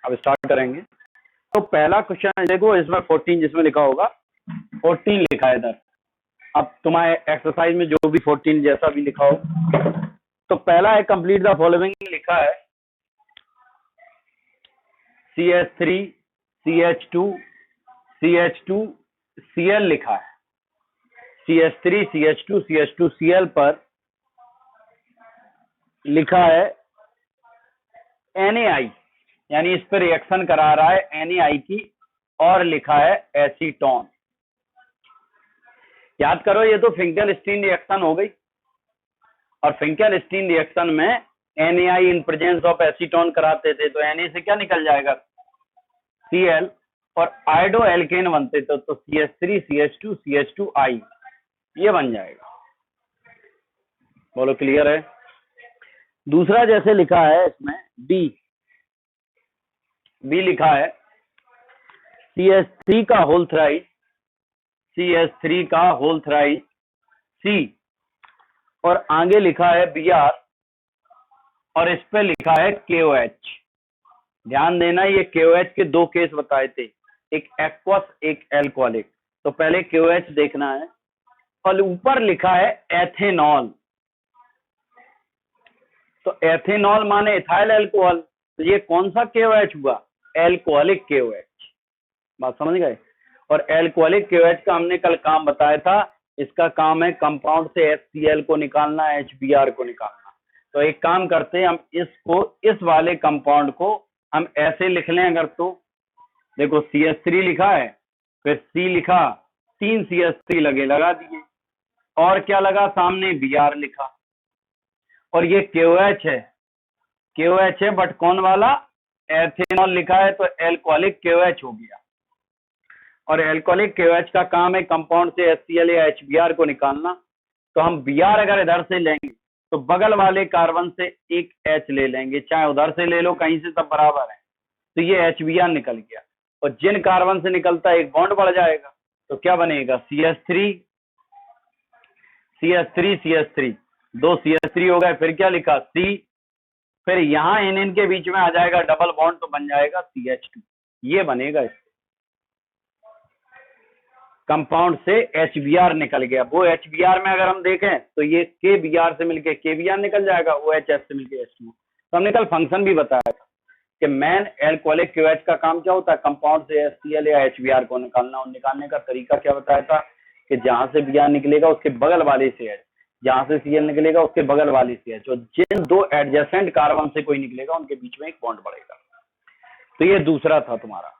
अब स्टार्ट करेंगे। तो पहला क्वेश्चन देखो, इसमें 14 जिसमें लिखा होगा 14 लिखा है इधर। अब तुम्हारे एक्सरसाइज में जो भी 14 जैसा भी लिखा हो, तो पहला है कंप्लीट द फॉलोइंग लिखा है CH3 CH2 CH2 Cl लिखा है। CH3 CH2 CH2 Cl पर लिखा है NaI, यानी इस पर रिएक्शन करा रहा है NaI की, और लिखा है एसीटोन। याद करो, ये तो फिंकेलस्टीन रिएक्शन हो गई, और फिंकेलस्टीन रिएक्शन में NaI in presence of acetone कराते थे, तो Na से क्या निकल जाएगा Cl, और आइडो एल्केन बनते थे, तो CH3 CH2 CH2I ये बन जाएगा। बोलो क्लियर है। दूसरा जैसे लिखा है इसमें बी लिखा है CH3 का होल थ्राइस, CH3 का होल थ्राइस C, और आगे लिखा है Br, और इस पे लिखा है KOH। ध्यान देना, ये KOH के दो केस बताए थे, एक एक्वस एक एल्कोहलिक। तो पहले KOH देखना है, और ऊपर लिखा है एथेनॉल। तो एथेनॉल माने इथाइल अल्कोहल, तो ये कौन सा KOH हुआ, एल्कोहलिक KOH। बात समझ गए। और एल्कोहलिक KOH का हमने कल काम बताया था, इसका काम है कंपाउंड से HCl को निकालना, HBr को निकालना। तो एक काम करते हैं, हम इसको, इस वाले कंपाउंड को हम ऐसे लिख लें अगर, तो देखो CH3 लिखा है, फिर C लिखा, 3 CH3 लगा दिए, और क्या लगा सामने Br लिखा, और ये KOH है, बट कौन वाला, एथेनॉल लिखा है, तो एल्कोहलिक KOH हो गया। और एल्कोहलिक KOH का काम है कंपाउंड से HCl या HBr को निकालना। तो हम Br अगर इधर से लेंगे तो बगल वाले कार्बन से एक H ले लेंगे, चाहे उधर से ले लो, कहीं से सब बराबर है। तो ये HBr निकल गया, और जिन कार्बन से निकलता है एक बॉन्ड बढ़ जाएगा, तो क्या बनेगा CH3 CH3 CH3, 2 CH3 हो गए, फिर क्या लिखा C, फिर यहां इन के बीच में आ जाएगा डबल बॉन्ड, तो बन जाएगा CH2। ये बनेगा इससे कंपाउंड से HBr निकल गया। वो HBr में अगर हम देखें तो ये KBr से मिलके KBr निकल जाएगा, OHS से मिलके H2। तो हमने कल फंक्शन भी बताया था कि मेन एल्कोहलिक KOH का काम क्या होता है, कंपाउंड से HCl या HBr को निकालना। और निकालने का तरीका क्या बताया था कि जहां से Br निकलेगा उसके बगल वाले से H, जहां से Cl निकलेगा उसके बगल वाले से H, और जिन दो एडजेसेंट कार्बन से कोई निकलेगा उनके बीच में एक बॉन्ड बढ़ेगा। तो ये दूसरा था तुम्हारा।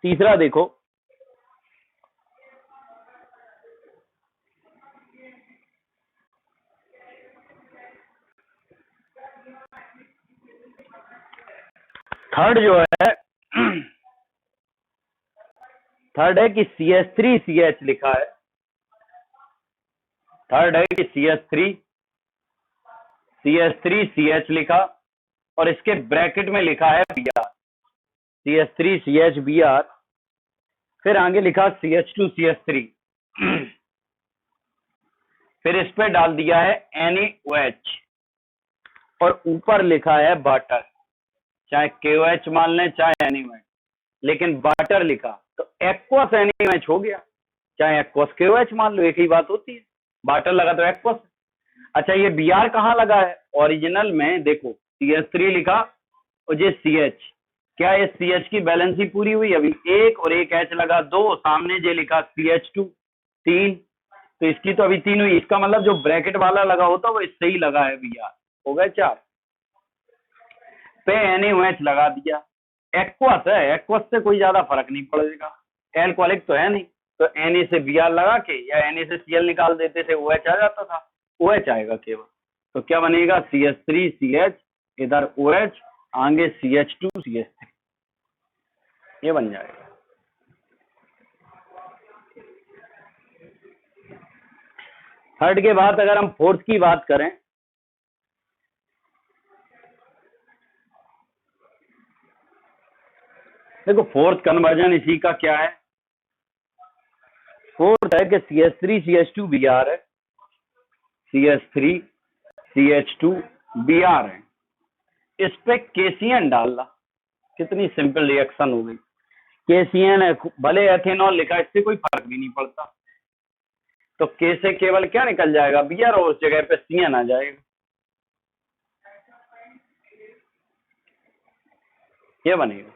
तीसरा देखो, थर्ड जो है, थर्ड है कि CH3CH लिखा है। थर्ड है कि CH3CH लिखा, और इसके ब्रैकेट में लिखा है Br, CH3CH Br, फिर आगे लिखा CH2CH3, फिर इस पे डाल दिया है NaOH, और ऊपर लिखा है वाटर। चाहे KOH मान लें चाहे NaOH, लेकिन वाटर लिखा तो एक्वस NaOH हो गया, चाहे एक्वस KOH मान लो, एक ही बात होती है। वाटर लगा तो एक्वस। अच्छा, ये Br कहाँ लगा है, ओरिजिनल में देखो CH3 लिखा, और ये CH, क्या ये CH की बैलेंसी पूरी हुई, अभी एक और एक H लगा, 2, सामने जे लिखा CH2 3, तो इसकी तो अभी 3 हुई। इसका मतलब जो ब्रैकेट वाला लगा होता वो इससे ही लगा है Br, हो गए 4 पे NaOH लगा दिया। एक्वस है, एक्वस से कोई ज्यादा फर्क नहीं पड़ेगा, एल्कोहलिक तो है नहीं, तो Na से Br लगा के या Na से Cl निकाल देते थे, OH आ जाता था, OH आएगा केवल। तो क्या बनेगा CH3CH, इधर OH, आगे CH2CH3, ये बन जाएगा। थर्ड के बाद अगर हम फोर्थ की बात करें, देखो फोर्थ कन्वर्जन इसी का क्या है, फोर्थ है कि CH3CH2Br है, CH3CH2Br है, इस पे KCN डालना, कितनी सिंपल रिएक्शन हो गई। KCN है, भले एथेनॉल लिखा, इससे कोई फर्क भी नहीं पड़ता। तो K से केवल क्या निकल जाएगा, Br, और उस जगह पे CN आ जाएगा। ये बनेगा।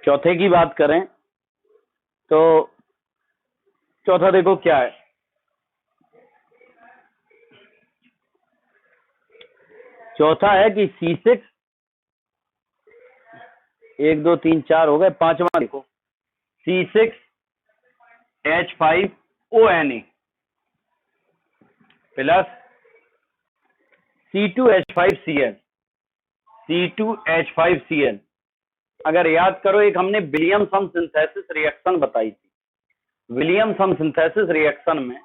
चौथे की बात करें तो चौथा देखो क्या है, चौथा है कि C6, 1 2 3 4 हो गए, पांचवा देखो C6H5ONA प्लस C2H5Cl, C2H5Cl। अगर याद करो, एक हमने विलियमसन सिंथेसिस रिएक्शन बताई थी। विलियमसन सिंथेसिस रिएक्शन में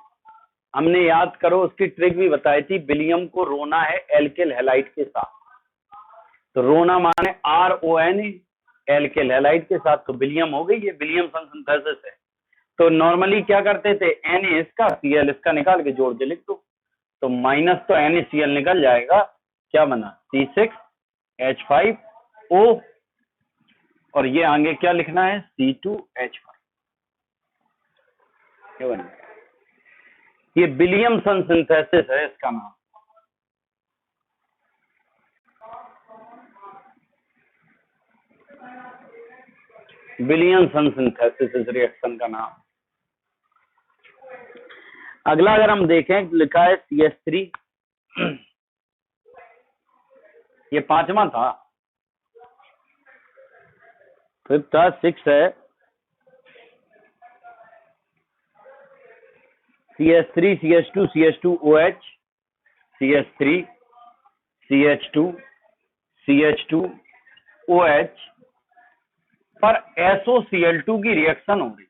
हमने, याद करो, उसकी ट्रिक भी बताई थी। विलियम को रोना है एल्किल हैलाइड के साथ, तो रोना माने RONA, एल्किल हैलाइड के साथ, तो विलियम हो गई। ये विलियमसन सिंथेसिस है। तो नॉर्मली क्या करते थे, Na इसका, Cl इसका निकाल के जोड़ के लिख दो, तो माइनस तो NaCl निकल जाएगा, क्या बना C6H5O, और ये आगे क्या लिखना है C2H5। ये बना, ये विलियमसन सिंथेसिस है इसका नाम। विलियमसन सिंथेसिस इस रिएक्शन का नाम। अगला अगर हम देखें, लिखा है CH3, ये पांचवा था, फिफ्थ था, 6 है CH3 CH2 CH2OH, CH3 CH2 CH2OH पर SOCl2 की रिएक्शन हो रही।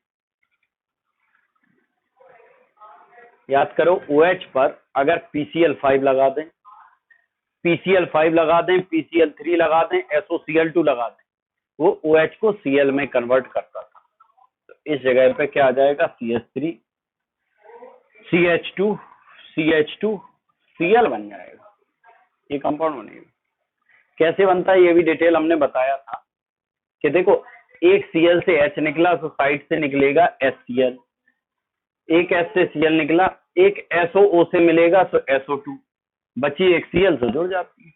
याद करो, OH पर अगर PCl5 लगा दें, PCl5 लगा दें, PCl3 लगा दें, SOCl2 लगा दें, वो OH को Cl में कन्वर्ट करता था। तो इस जगह पे क्या आ जाएगा, CH3 CH2 CH2 Cl बन जाएगा। ये कंपाउंड बनेगा। कैसे बनता है ये भी डिटेल हमने बताया था कि देखो, एक Cl से H निकला तो साइड से निकलेगा HCl, एक H से Cl निकला, एक SOO से मिलेगा तो SO2, बची एक Cl से जुड़ जाती है।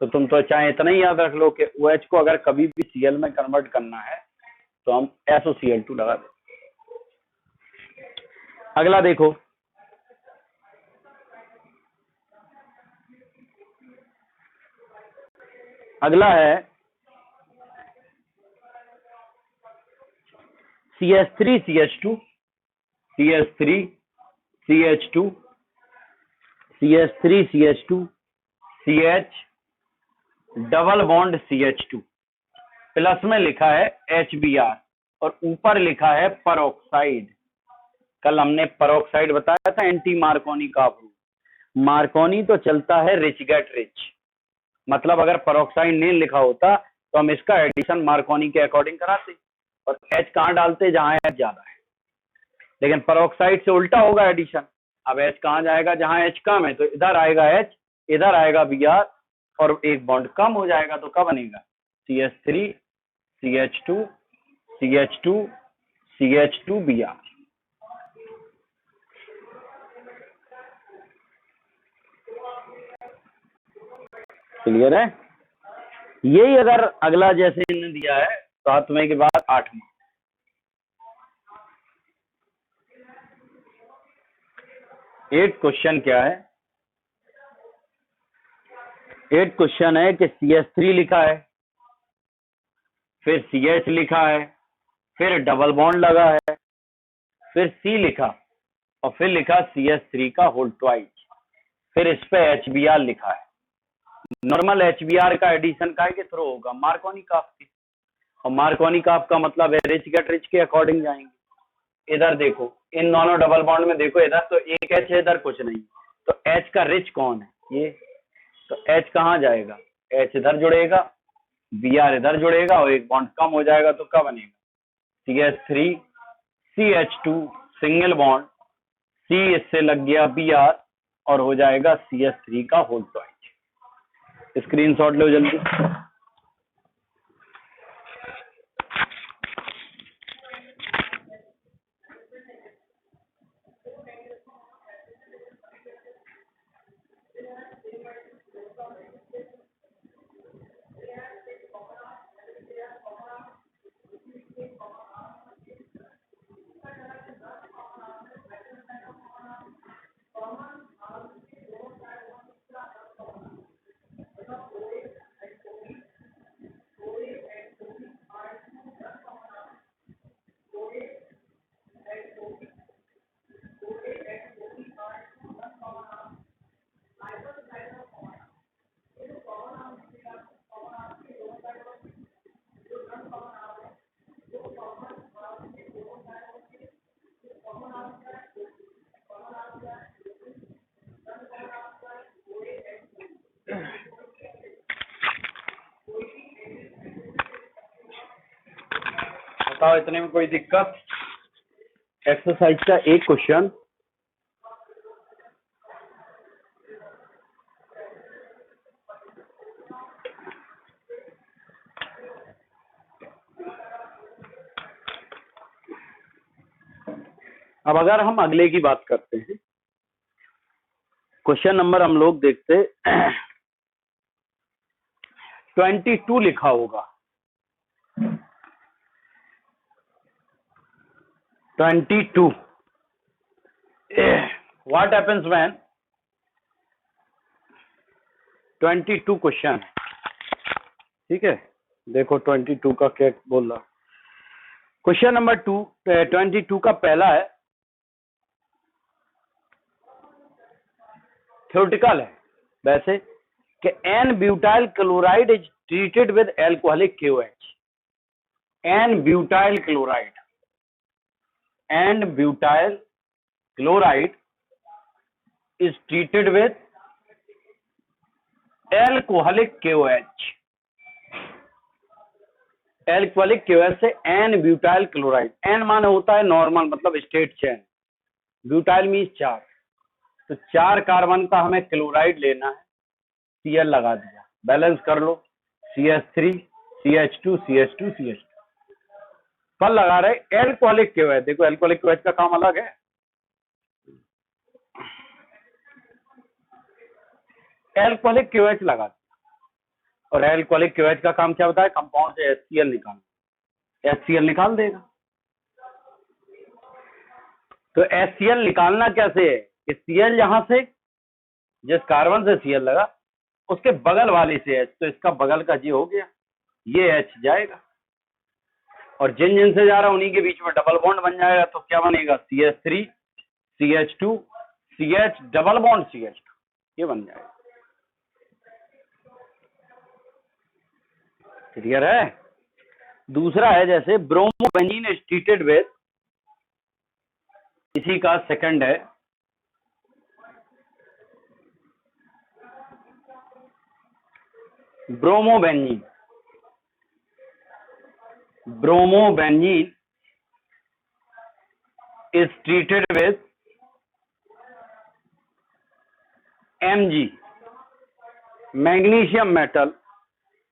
तो तुम तो चाहे इतना ही याद रख लो कि OH को अगर कभी भी Cl में कन्वर्ट करना है तो हम SOCl2 लगा दें। अगला देखो, अगला है CH3 CH2 CH3 CH2 CH3 CH2 CH double bond CH2, plus में लिखा है HBr और ऊपर लिखा है परऑक्साइड। कल हमने परऑक्साइड बताया था, एंटी मार्कोनी का प्रूफ। मार्कोनी तो चलता है रिच गेट रिच, मतलब अगर परऑक्साइड नहीं लिखा होता तो हम इसका एडिशन मार्कोनी के अकॉर्डिंग कराते और H कहाँ डालते, जहां H ज्यादा है। लेकिन परऑक्साइड से उल्टा होगा एडिशन। अब H कहाँ जाएगा, जहां H कम है, तो इधर आएगा H, इधर आएगा Br और एक बॉन्ड कम हो जाएगा, तो क्या बनेगा CH3 CH2 CH2 CH2 Br। Clear है। यही अगर अगला जैसे इन्होंने दिया है 7वें के बाद 8वां, 8 क्वेश्चन क्या है, 8 क्वेश्चन है कि CH3 लिखा है, फिर CH लिखा है, फिर डबल बॉन्ड लगा है, फिर C लिखा और फिर लिखा CH3 का होल ट्वाइस, फिर इस पे HBr लिखा है। नॉर्मल HBr का एडिशन काय के थ्रू होगा, मार्कोनी काफ के, और मार्कोनी काफ का मतलब है रिच गेट रिच के अकॉर्डिंग जाएंगे। इधर देखो, इन दोनों डबल बॉन्ड में देखो, इधर तो एक H है, इधर कुछ नहीं, तो H का रिच कौन है, ये, तो H कहाँ जाएगा, H इधर जुड़ेगा, Br इधर जुड़ेगा और एक बॉन्ड कम हो जाएगा, तो क्या बनेगा CH3 CH2 single bond, C इससे लग गया Br और हो जाएगा CH3 का होल ट्वाइस। स्क्रीनशॉट लो जल्दी। बताओ इतने में कोई दिक्कत? एक्सरसाइज का एक क्वेश्चन। अब अगर हम अगले की बात करते हैं, क्वेश्चन नंबर हम लोग देखते 22 लिखा होगा। 22 व्हाट हैपेंस व्हेन 22 क्वेश्चन, ठीक है। देखो 22 का क्या बोल रहा। क्वेश्चन नंबर 22 का पहला है, थ्योरेटिकल है वैसे, कि n butyl chloride is treated with alcoholic KOH। N butyl chloride is treated with alcoholic KOH। Alcoholic KOH से एन ब्यूटाइल क्लोराइड, एन माने होता है नॉर्मल, मतलब स्टेट चेन, ब्यूटाइल मीन्स 4, तो 4 कार्बन का हमें क्लोराइड लेना है। Cl लगा दिया, बैलेंस कर लो, CH3 CH2 CH2 CH2 पर लगा रहे एल्कोहलिक KOH। देखो एल्कोहलिक KOH का काम अलग है। एल्कोहलिक KOH लगा दिया, और एल्कोहलिक KOH का काम क्या बताया? कंपाउंड से HCl निकालना। HCl निकाल देगा। तो HCl निकालना कैसे है? कि Cl यहां से, जिस कार्बन से Cl लगा उसके बगल वाली से H, तो इसका बगल का जी हो गया, ये H जाएगा, और जिन जिन से जा रहा है उन्हीं के बीच में डबल बॉन्ड बन जाएगा। तो क्या बनेगा? CH3 CH2 CH double bond CH2, ये बन जाएगा। क्लियर है? दूसरा है जैसे ब्रोमोबेंजीन इज ट्रीटेड विद, इसी का सेकंड है bromobenzene. Bromobenzene is treated with Mg, magnesium metal,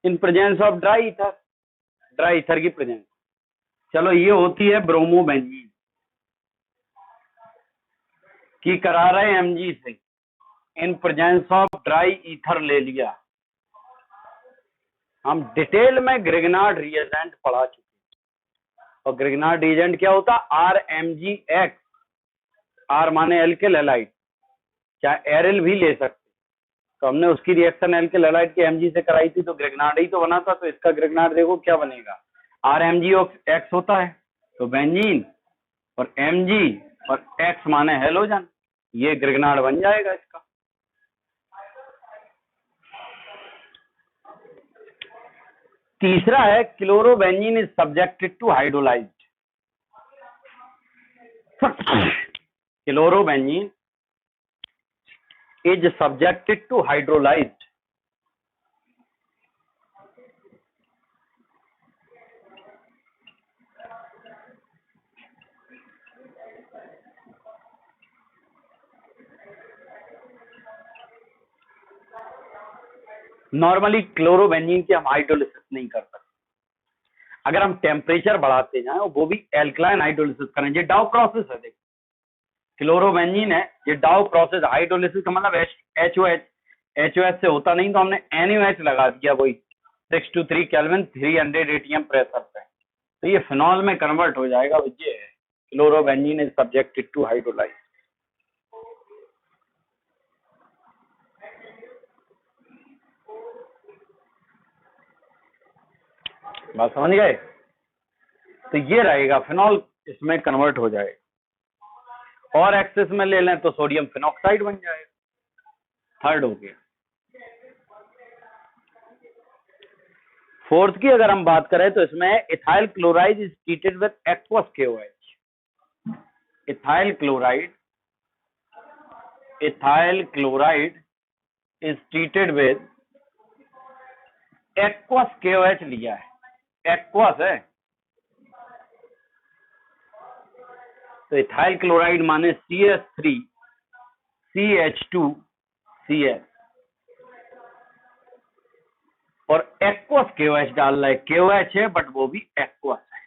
in presence of dry ether, dry ether की प्रेजेंस। चलो ये होती है ब्रोमोबेंजीन की, करा रहे Mg से, in presence of dry ether ले लिया। हम डिटेल में ग्रिग्नार्ड रिएजेंट पढ़ा चुके हैं, और ग्रिग्नार्ड रिएजेंट क्या होता? RMgX, आर माने एल्किल हैलाइड, चाहे एरिल भी ले सकते। तो हमने उसकी रिएक्शन एल्किल हैलाइड के Mg से कराई थी, तो ग्रिग्नार्ड ही तो बना था। तो इसका ग्रिग्नार्ड देखो क्या बनेगा, RMgX होता है, तो बेंजीन और Mg और X माने हेलोजन, ये ग्रिग्नार्ड बन जाएगा इसका। तीसरा है chlorobenzene is subjected to hydrolysed. Chlorobenzene is subjected to hydrolyzed। Normally chlorobenzene की हम हाइड्रोलिसिस नहीं कर सकते। अगर हम टेम्परेचर बढ़ाते जाएं और वो भी एल्कलाइन हाइड्रोलिसिस करें, ये डाउ प्रोसेस है। देखो क्लोरोबेंजीन है, ये डाउ प्रोसेस, हाइड्रोलिसिस का मतलब HOH से होता नहीं, तो हमने NaOH लगा दिया, वही 623 केल्विन 300 ATM प्रेशर पे, तो ये फिनॉल में कन्वर्ट हो जाएगा। ये chlorobenzene is subjected to hydrolyse. बात समझ गए? तो ये रहेगा फिनॉल, इसमें कन्वर्ट हो जाएगा। और एक्सेस में ले लें तो सोडियम फिनॉक्साइड बन जाएगा। थर्ड हो गया। फोर्थ की अगर हम बात करें तो इसमें ethyl chloride is treated with aqueous KOH। Ethyl chloride is treated with aqueous KOH लिया है, एक्वस है। तो इथाइल क्लोराइड माने CH3CH2Cl और एक्वस KOH डाल रहा है। KOH है बट वो भी एक्वस है,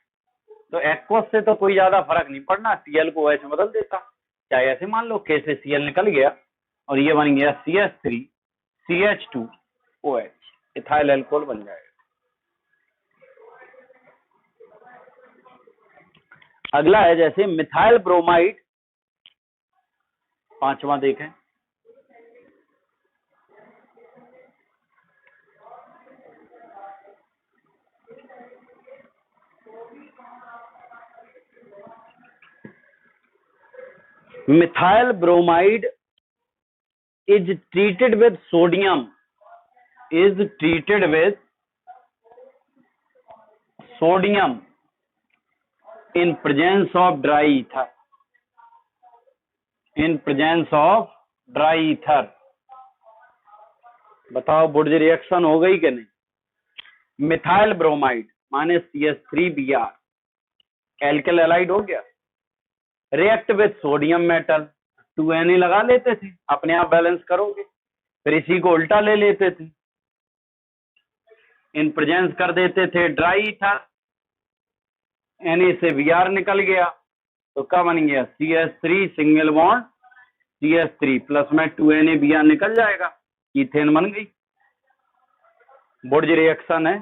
तो एक्वस से तो कोई ज्यादा फर्क नहीं पड़ना, Cl को OH में बदल देता। चाहे ऐसे मान लो K से Cl निकल गया और ये बन गया CH3CH2OH, इथाइल एल्कोहल बन जाएगा। अगला है जैसे मिथाइल ब्रोमाइड, पांचवा देखें। Methyl bromide is treated with sodium in presence of dry ether, बताओ बुर्ज रिएक्शन हो गई कि नहीं? मिथाइल ब्रोमाइड माने CH3Br, एल्किल हैलाइड हो गया, react with sodium metal, 2Na लगा लेते थे, अपने आप बैलेंस करोगे, फिर इसी को उल्टा ले लेते थे, इन प्रेजेंस कर देते थे ड्राई ईथर, Na से Br निकल गया, तो क्या बन गया? CH3 single bond CH3 plus में 2Na Br निकल जाएगा, ईथेन बन गई। बुर्ज रिएक्शन है।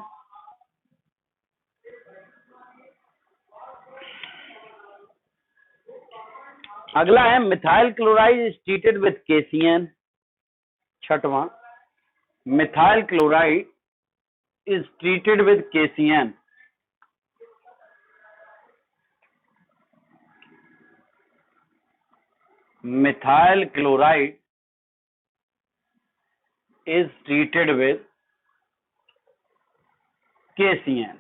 अगला है methyl chloride is treated with KCN। छठवां, methyl chloride is treated with KCN। Methyl chloride is treated with KCN।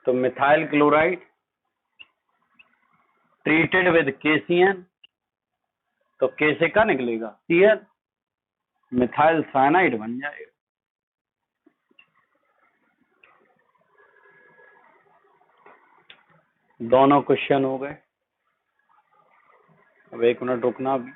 तो methyl chloride treated with KCN, तो K से क्या निकलेगा? Cl, मिथाइल साइनाइड बन जाएगा। दोनों क्वेश्चन हो गए। अब 1 मिनट रुकना भी।